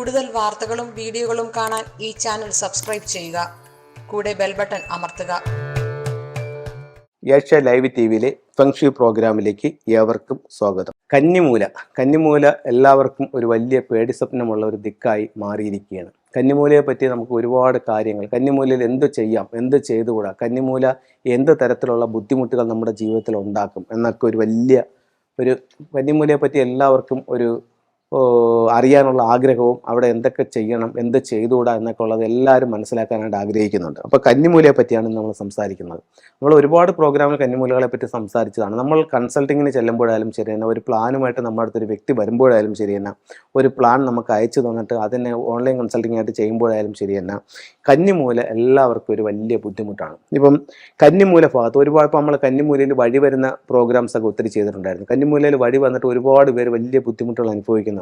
കൂടുതൽ വാർത്തകളും വീഡിയോകളും കാണാൻ ഈ ചാനൽ സബ്സ്ക്രൈബ് ചെയ്യുക. കൂടെ ബെൽ ബട്ടൺ അമർത്തുക. ഏഷ്യ ലൈവ് ടിവിയിലെ ഫെങ്ഷി പ്രോഗ്രാമിലേക്ക് ഏവർക്കും സ്വാഗതം. കന്നിമൂല എല്ലാവർക്കും ഒരു വലിയ പേടി സ്വപ്നമുള്ള ഒരു ദിക്കായി മാറിയിരിക്കുകയാണ്. കന്നിമൂലയെ പറ്റി നമുക്ക് ഒരുപാട് കാര്യങ്ങൾ, കന്നിമൂലയിൽ എന്ത് ചെയ്യാം, എന്ത് ചെയ്തുകൂടാ, കന്നിമൂല എന്ത് തരത്തിലുള്ള ബുദ്ധിമുട്ടുകൾ നമ്മുടെ ജീവിതത്തിൽ ഉണ്ടാക്കും എന്നൊക്കെ ഒരു കന്നിമൂലയെ പറ്റി എല്ലാവർക്കും ഒരു അറിയാനുള്ള ആഗ്രഹവും അവിടെ എന്തൊക്കെ ചെയ്യണം, എന്ത് ചെയ്തുകൂടാ എന്നൊക്കെ ഉള്ളത് എല്ലാവരും മനസ്സിലാക്കാനായിട്ട് ആഗ്രഹിക്കുന്നുണ്ട്. അപ്പോൾ കന്നിമൂലയെ പറ്റിയാണ് നമ്മൾ സംസാരിക്കുന്നത്. നമ്മൾ ഒരുപാട് പ്രോഗ്രാമിൽ കന്നിമൂലകളെ പറ്റി സംസാരിച്ചതാണ്. നമ്മൾ കൺസൾട്ടിങ്ങിന് ചെല്ലുമ്പോഴായാലും ശരി തന്നെ, ഒരു പ്ലാനുമായിട്ട് നമ്മുടെ അടുത്തൊരു വ്യക്തി വരുമ്പോഴായാലും ശരി തന്നെ, ഒരു പ്ലാൻ നമുക്ക് അയച്ചു തന്നിട്ട് അതിനെ ഓൺലൈൻ കൺസൾട്ടിംഗ് ആയിട്ട് ചെയ്യുമ്പോഴായാലും ശരി തന്നെ, കന്നിമൂല എല്ലാവർക്കും ഒരു വലിയ ബുദ്ധിമുട്ടാണ്. ഇപ്പം കന്നിമൂല ഭാഗത്ത് ഒരുപാട്, ഇപ്പോൾ നമ്മൾ കന്നിമൂലയിൽ വഴി വരുന്ന പ്രോഗ്രാംസ് ഒക്കെ ഒത്തിരി ചെയ്തിട്ടുണ്ടായിരുന്നു. കന്നിമൂലയിൽ വഴി വന്നിട്ട് ഒരുപാട് പേര് വലിയ ബുദ്ധിമുട്ടുകൾ അനുഭവിക്കുന്നു.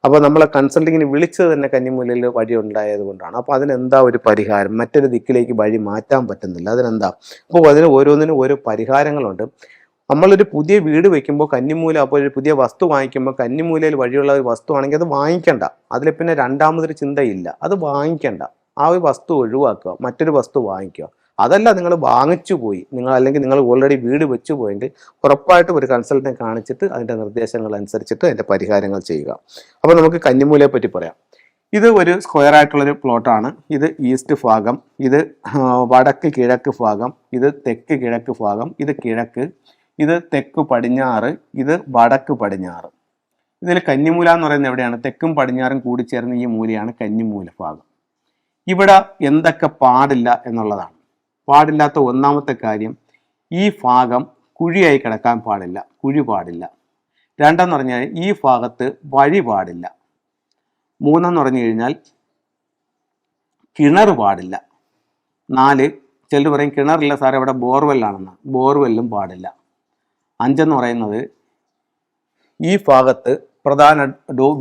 അപ്പോൾ നമ്മളെ കൺസൾട്ടിങ്ങിന് വിളിച്ചത് തന്നെ കന്നിമൂലയിൽ വഴി ഉണ്ടായത് കൊണ്ടാണ്. അപ്പോൾ അതിനെന്താ ഒരു പരിഹാരം? മറ്റൊരു ദിക്കിലേക്ക് വഴി മാറ്റാൻ പറ്റുന്നില്ല, അതിനെന്താ? അപ്പോൾ അതിന് ഓരോന്നിനും ഓരോ പരിഹാരങ്ങളുണ്ട്. നമ്മളൊരു പുതിയ വീട് വയ്ക്കുമ്പോൾ കന്നിമൂല, അപ്പോൾ ഒരു പുതിയ വസ്തു വാങ്ങിക്കുമ്പോൾ കന്നിമൂലയിൽ വഴിയുള്ള ഒരു വസ്തു ആണെങ്കിൽ അത് വാങ്ങിക്കണ്ട. അതിൽ പിന്നെ രണ്ടാമതൊരു ചിന്തയില്ല, അത് വാങ്ങിക്കണ്ട. ആ ഒരു വസ്തു ഒഴിവാക്കുക, മറ്റൊരു വസ്തു വാങ്ങിക്കുക. അതല്ല, നിങ്ങൾ വാങ്ങിച്ചു പോയി, അല്ലെങ്കിൽ നിങ്ങൾ ഓൾറെഡി വീട് വെച്ചു പോയെങ്കിൽ ഉറപ്പായിട്ടും ഒരു കൺസൾട്ടനെ കാണിച്ചിട്ട് അതിൻ്റെ നിർദ്ദേശങ്ങൾ അനുസരിച്ചിട്ട് അതിൻ്റെ പരിഹാരങ്ങൾ ചെയ്യുക. അപ്പോൾ നമുക്ക് കന്നിമൂലയെ പറ്റി പറയാം. ഇത് ഒരു സ്ക്വയർ ആയിട്ടുള്ളൊരു പ്ലോട്ടാണ്. ഇത് ഈസ്റ്റ് ഭാഗം, ഇത് വടക്ക് കിഴക്ക് ഭാഗം, ഇത് തെക്ക് കിഴക്ക് ഭാഗം, ഇത് കിഴക്ക്, ഇത് തെക്ക് പടിഞ്ഞാറ്, ഇത് വടക്ക് പടിഞ്ഞാറ്. ഇതിൽ കന്നിമൂല എന്ന് പറയുന്നത് എവിടെയാണ്? തെക്കും പടിഞ്ഞാറും കൂടി ചേർന്ന് ഈ മൂലയാണ് കന്നിമൂല ഭാഗം. ഇവിടെ എന്തൊക്കെ പാടില്ല എന്നുള്ളതാണ്. പാടില്ലാത്ത ഒന്നാമത്തെ കാര്യം, ഈ ഭാഗം കുഴിയായി കിടക്കാൻ പാടില്ല, കുഴി പാടില്ല. രണ്ടെന്ന് പറഞ്ഞാൽ ഈ ഭാഗത്ത് വഴി പാടില്ല. മൂന്നെന്ന് പറഞ്ഞു കഴിഞ്ഞാൽ കിണർ പാടില്ല. നാല്, ചിലർ പറയും കിണറില്ല സാറേ ഇവിടെ ബോർവെല്ലാണെന്ന്, ബോർവെല്ലും പാടില്ല. അഞ്ചെന്ന് പറയുന്നത് ഈ ഭാഗത്ത്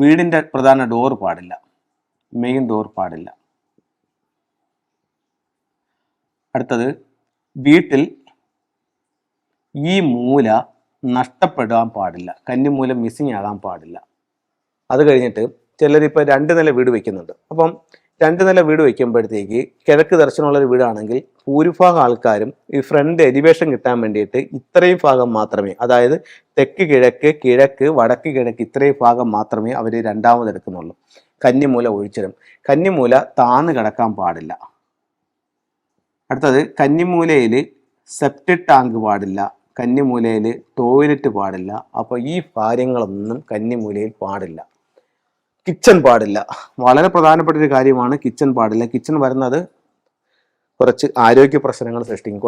വീടിൻ്റെ പ്രധാന ഡോർ പാടില്ല, മെയിൻ ഡോർ പാടില്ല. അടുത്തത്, വീട്ടിൽ ഈ മൂല നഷ്ടപ്പെടാൻ പാടില്ല, കന്നിമൂല മിസ്സിങ് ആകാൻ പാടില്ല. അത് കഴിഞ്ഞിട്ട് ചിലരിപ്പോൾ 2 നില വീട് വയ്ക്കുന്നുണ്ട്. അപ്പം 2 നില വീട് വയ്ക്കുമ്പോഴത്തേക്ക് കിഴക്ക് ദർശനമുള്ളൊരു വീടാണെങ്കിൽ ഭൂരിഭാഗം ആൾക്കാരും ഈ ഫ്രണ്ട് എലിവേഷൻ കിട്ടാൻ വേണ്ടിയിട്ട് ഇത്രയും ഭാഗം മാത്രമേ, അതായത് തെക്ക് കിഴക്ക്, കിഴക്ക് വടക്ക് കിഴക്ക്, ഇത്രയും ഭാഗം മാത്രമേ അവർ രണ്ടാമതെടുക്കുന്നുള്ളൂ. കന്നിമൂല ഒഴിച്ചിടും. കന്നിമൂല താന്ന് കിടക്കാൻ പാടില്ല. അടുത്തത്, കന്നിമൂലയിൽ സെപ്റ്റിക് ടാങ്ക് പാടില്ല, കന്നിമൂലയിൽ ടോയ്ലറ്റ് പാടില്ല. അപ്പോൾ ഈ കാര്യങ്ങളൊന്നും കന്നിമൂലയിൽ പാടില്ല. കിച്ചൺ പാടില്ല, വളരെ പ്രധാനപ്പെട്ട ഒരു കാര്യമാണ്. കിച്ചൺ പാടില്ല. കിച്ചൺ വരുന്നത് കുറച്ച് ആരോഗ്യ പ്രശ്നങ്ങൾ സൃഷ്ടിക്കും.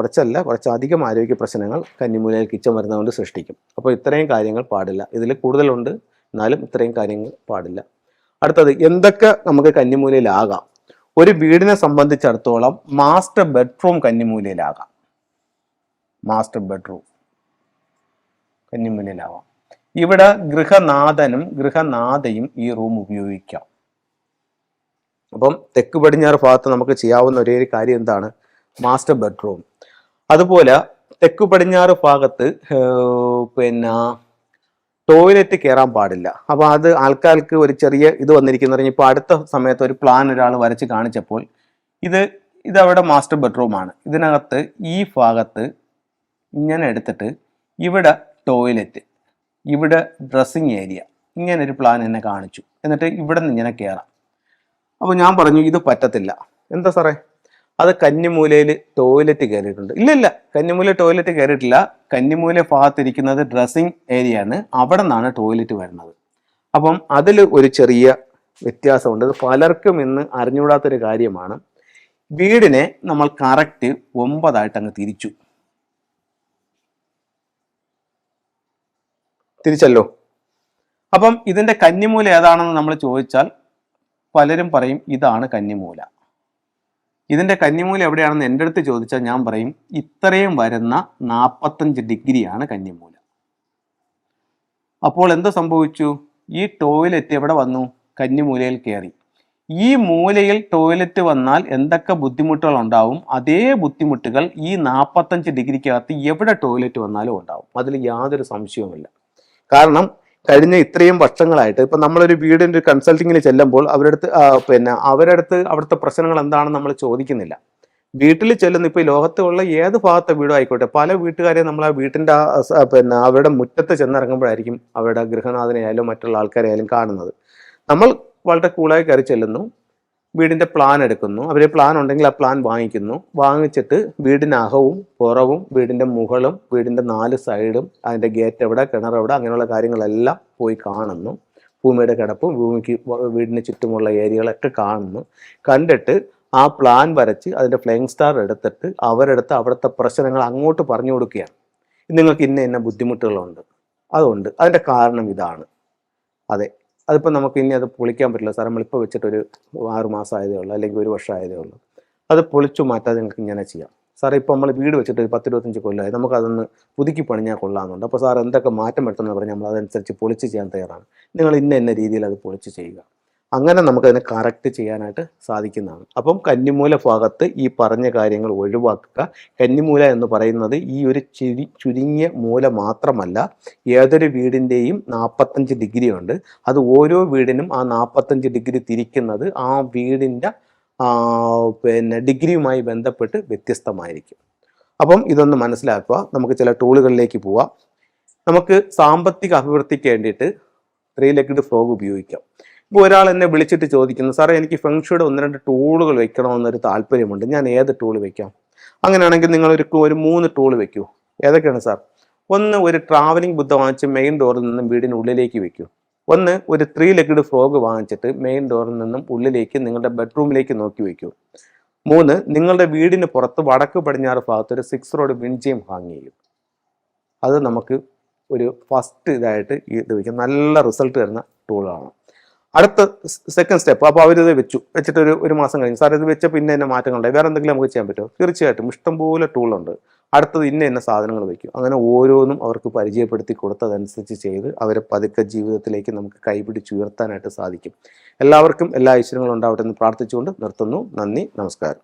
കുറച്ചധികം ആരോഗ്യ പ്രശ്നങ്ങൾ കന്നിമൂലയിൽ കിച്ചൺ വരുന്നതുകൊണ്ട് സൃഷ്ടിക്കും. അപ്പോൾ ഇത്രയും കാര്യങ്ങൾ പാടില്ല. ഇതിൽ കൂടുതലുണ്ട്, എന്നാലും ഇത്രയും കാര്യങ്ങൾ പാടില്ല. അടുത്തത്, എന്തൊക്കെ നമുക്ക് കന്നിമൂലയിലാകാം? ഒരു വീടിനെ സംബന്ധിച്ചിടത്തോളം മാസ്റ്റർ ബെഡ്റൂം കന്നിമൂലയിലാകാം. മാസ്റ്റർ ബെഡ്റൂം കന്നിമൂലയിലാവാം. ഇവിടെ ഗൃഹനാഥനും ഗൃഹനാഥയും ഈ റൂം ഉപയോഗിക്കാം. അപ്പം തെക്ക് പടിഞ്ഞാറ് ഭാഗത്ത് നമുക്ക് ചെയ്യാവുന്ന ഒരേ ഒരു കാര്യം എന്താണ്? Master bedroom. അതുപോലെ തെക്ക് പടിഞ്ഞാറ് ഭാഗത്ത് ടോയ്ലറ്റ് കയറാൻ പാടില്ല. അപ്പോൾ അത് ആൾക്കാർക്ക് ഒരു ചെറിയ ഇത് വന്നിരിക്കുന്ന പറഞ്ഞാൽ, ഇപ്പോൾ അടുത്ത സമയത്ത് ഒരു പ്ലാൻ ഒരാൾ വരച്ച് കാണിച്ചപ്പോൾ ഇതവിടെ മാസ്റ്റർ ബെഡ്റൂമാണ്. ഇതിനകത്ത് ഈ ഭാഗത്ത് ഇങ്ങനെ എടുത്തിട്ട് ഇവിടെ ടോയ്ലറ്റ്, ഇവിടെ ഡ്രസ്സിങ് ഏരിയ, ഇങ്ങനെ ഒരു പ്ലാൻ എന്നെ കാണിച്ചു. എന്നിട്ട് ഇവിടെ നിന്ന് ഇങ്ങനെ കയറാം. അപ്പോൾ ഞാൻ പറഞ്ഞു ഇത് പറ്റത്തില്ല. എന്താ സാറേ? അത് കന്നിമൂലയിൽ ടോയ്ലറ്റ് കയറിയിട്ടുണ്ട്. ഇല്ല, കന്നിമൂല ടോയ്ലറ്റ് കയറിയിട്ടില്ല. കന്നിമൂല ഭാഗത്തിരിക്കുന്നത് ഡ്രസ്സിങ് ഏരിയ ആണ്, അവിടെ നിന്നാണ് ടോയ്ലറ്റ് വരുന്നത്. അപ്പം അതിൽ ഒരു ചെറിയ വ്യത്യാസമുണ്ട്. അത് പലർക്കും ഇന്ന് അറിഞ്ഞുകൂടാത്തൊരു കാര്യമാണ്. വീടിനെ നമ്മൾ കറക്റ്റ് 9 അങ്ങ് തിരിച്ചല്ലോ. അപ്പം ഇതിൻ്റെ കന്നിമൂല ഏതാണെന്ന് നമ്മൾ ചോദിച്ചാൽ പലരും പറയും ഇതാണ് കന്നിമൂല. ഇതിൻ്റെ കന്നിമൂല എവിടെയാണെന്ന് എൻ്റെ അടുത്ത് ചോദിച്ചാൽ ഞാൻ പറയും ഇത്രയും വരുന്ന 45 ഡിഗ്രിയാണ് കന്നിമൂല. അപ്പോൾ എന്ത് സംഭവിച്ചു? ഈ ടോയ്ലറ്റ് എവിടെ വന്നു? കന്നിമൂലയിൽ കയറി. ഈ മൂലയിൽ ടോയ്ലറ്റ് വന്നാൽ എന്തൊക്കെ ബുദ്ധിമുട്ടുകൾ ഉണ്ടാവും, അതേ ബുദ്ധിമുട്ടുകൾ ഈ 45 ഡിഗ്രിക്കകത്ത് എവിടെ ടോയ്ലറ്റ് വന്നാലും ഉണ്ടാവും. അതിൽ യാതൊരു സംശയവുമില്ല. കാരണം കഴിഞ്ഞ ഇത്രയും വർഷങ്ങളായിട്ട് ഇപ്പം നമ്മളൊരു വീടിൻ്റെ ഒരു കൺസൾട്ടിങ്ങിന് ചെല്ലുമ്പോൾ അവരടുത്ത് അവിടുത്തെ പ്രശ്നങ്ങൾ എന്താണെന്ന് നമ്മൾ ചോദിക്കുന്നില്ല. വീട്ടിൽ ചെല്ലുന്ന ഇപ്പോൾ ഈ ലോകത്തുള്ള ഏത് ഭാഗത്തെ വീടും ആയിക്കോട്ടെ, പല വീട്ടുകാരെയും നമ്മൾ ആ വീട്ടിൻ്റെ അവരുടെ മുറ്റത്ത് ചെന്നിറങ്ങുമ്പോഴായിരിക്കും അവരുടെ ഗൃഹനാഥനെയായാലും മറ്റുള്ള ആൾക്കാരെയായാലും കാണുന്നത്. നമ്മൾ വളരെ കൂളായി കയറി ചെല്ലുന്നു, വീടിൻ്റെ പ്ലാൻ എടുക്കുന്നു, അവർ പ്ലാൻ ഉണ്ടെങ്കിൽ ആ പ്ലാൻ വാങ്ങിച്ചിട്ട് വീടിൻ്റെ അകവും പുറവും വീടിൻ്റെ മുകളും വീടിൻ്റെ 4 സൈഡും അതിൻ്റെ ഗേറ്റ് എവിടെ കിണർ എവിടെ അങ്ങനെയുള്ള കാര്യങ്ങളെല്ലാം പോയി കാണുന്നു. ഭൂമിയുടെ കിടപ്പും വീടിന് ചുറ്റുമുള്ള ഏരിയകളൊക്കെ കാണുന്നു. കണ്ടിട്ട് ആ പ്ലാൻ വരച്ച് അതിൻ്റെ ഫ്ലൈയിങ് സ്റ്റാർ എടുത്തിട്ട് അവിടുത്തെ പ്രശ്നങ്ങൾ അങ്ങോട്ട് പറഞ്ഞു കൊടുക്കുകയാണ്. നിങ്ങൾക്ക് ഇന്ന ബുദ്ധിമുട്ടുകളുണ്ട്, അതുകൊണ്ട് അതിൻ്റെ കാരണം ഇതാണ്. അതെ, അതിപ്പോൾ നമുക്ക് ഇനി അത് പൊളിക്കാൻ പറ്റില്ല സാർ, നമ്മളിപ്പോൾ വെച്ചിട്ടൊരു 6 മാസം ആയതേ ഉള്ളൂ, അല്ലെങ്കിൽ 1 വർഷം ആയതേ ഉള്ളൂ, അത് പൊളിച്ചു മാറ്റാതെ നിങ്ങൾക്ക് ഇങ്ങനെ ചെയ്യാം സാറേ. ഇപ്പോൾ നമ്മൾ വീട് വെച്ചിട്ട് 10-25 കൊല്ലമായി, നമുക്കതൊന്ന് പുതുക്കി പണിഞ്ഞാൽ കൊള്ളാമെന്നുണ്ട്. അപ്പോൾ സാർ എന്തൊക്കെ മാറ്റം വരുത്തുമെന്ന് പറഞ്ഞാൽ നമ്മൾ അതനുസരിച്ച് പൊളിച്ച് ചെയ്യാൻ തയ്യാറാണ്. നിങ്ങൾ ഇന്ന രീതിയിൽ അത് പൊളിച്ച് ചെയ്യുക. അങ്ങനെ നമുക്കതിനെ കറക്റ്റ് ചെയ്യാനായിട്ട് സാധിക്കുന്നതാണ്. അപ്പം കന്നിമൂല ഭാഗത്ത് ഈ പറഞ്ഞ കാര്യങ്ങൾ ഒഴിവാക്കുക. കന്നിമൂല എന്ന് പറയുന്നത് ഈ ഒരു ചുരുങ്ങിയ മൂല മാത്രമല്ല, ഏതൊരു വീടിൻ്റെയും 45 ഡിഗ്രി ഉണ്ട്. അത് ഓരോ വീടിനും ആ 45 ഡിഗ്രി തിരിക്കുന്നത് ആ വീടിൻ്റെ ഡിഗ്രിയുമായി ബന്ധപ്പെട്ട് വ്യത്യസ്തമായിരിക്കും. അപ്പം ഇതൊന്ന് മനസ്സിലാക്കുക. നമുക്ക് ചില ടൂളുകളിലേക്ക് പോവാം. നമുക്ക് സാമ്പത്തിക അഭിവൃദ്ധിക്ക് വേണ്ടിയിട്ട് 3-legged frog ഉപയോഗിക്കാം. ഇപ്പോൾ ഒരാൾ എന്നെ വിളിച്ചിട്ട് ചോദിക്കുന്നു, സാറേ എനിക്ക് ഫെങ്ഷുയുടെ 1-2 ടൂളുകൾ വെക്കണമെന്നൊരു താല്പര്യമുണ്ട്, ഞാൻ ഏത് ടൂൾ വെക്കാം? അങ്ങനെയാണെങ്കിൽ നിങ്ങൾ ഒരു 3 ടൂൾ വെക്കൂ. ഏതൊക്കെയാണ് സാർ? ഒന്ന്, ഒരു ട്രാവലിംഗ് ബുദ്ധ വാങ്ങിച്ച് മെയിൻ ഡോറിൽ നിന്നും വീടിന് ഉള്ളിലേക്ക് വെക്കൂ. ഒന്ന്, ഒരു 3-legged frog വാങ്ങിച്ചിട്ട് മെയിൻ ഡോറിൽ നിന്നും ഉള്ളിലേക്ക് നിങ്ങളുടെ ബെഡ്റൂമിലേക്ക് നോക്കി വയ്ക്കൂ. 3, നിങ്ങളുടെ വീടിന് പുറത്ത് വടക്ക് പടിഞ്ഞാറ് ഭാഗത്ത് ഒരു 6 റോഡ് വിൻചെയിം ഹാങ് ചെയ്യും. അത് നമുക്ക് ഒരു ഫസ്റ്റ് ഇതായിട്ട് ഇത് വയ്ക്കാം. നല്ല റിസൾട്ട് തരുന്ന ടൂളാണ്. അടുത്ത സെക്കൻഡ് സ്റ്റെപ്പ്, അപ്പോൾ അവരിത് വെച്ചിട്ട് ഒരു മാസം കഴിഞ്ഞു, സാർ ഇത് വെച്ച പിന്നെ എന്നെ മാറ്റങ്ങളുണ്ടായി, വേറെ എന്തെങ്കിലും നമുക്ക് ചെയ്യാൻ പറ്റുമോ? തീർച്ചയായിട്ടും ഇഷ്ടംപോലെ ടൂളുണ്ട്. അടുത്തത് ഇന്ന സാധനങ്ങൾ വയ്ക്കും. അങ്ങനെ ഓരോന്നും അവർക്ക് പരിചയപ്പെടുത്തി കൊടുത്തതനുസരിച്ച് ചെയ്ത് അവരെ പതുക്കെ ജീവിതത്തിലേക്ക് നമുക്ക് കൈപിടിച്ചുയർത്താനായിട്ട് സാധിക്കും. എല്ലാവർക്കും എല്ലാ ഐശ്വര്യങ്ങളും ഉണ്ടാവട്ടെ എന്ന് പ്രാർത്ഥിച്ചുകൊണ്ട് നിർത്തുന്നു. നന്ദി, നമസ്കാരം.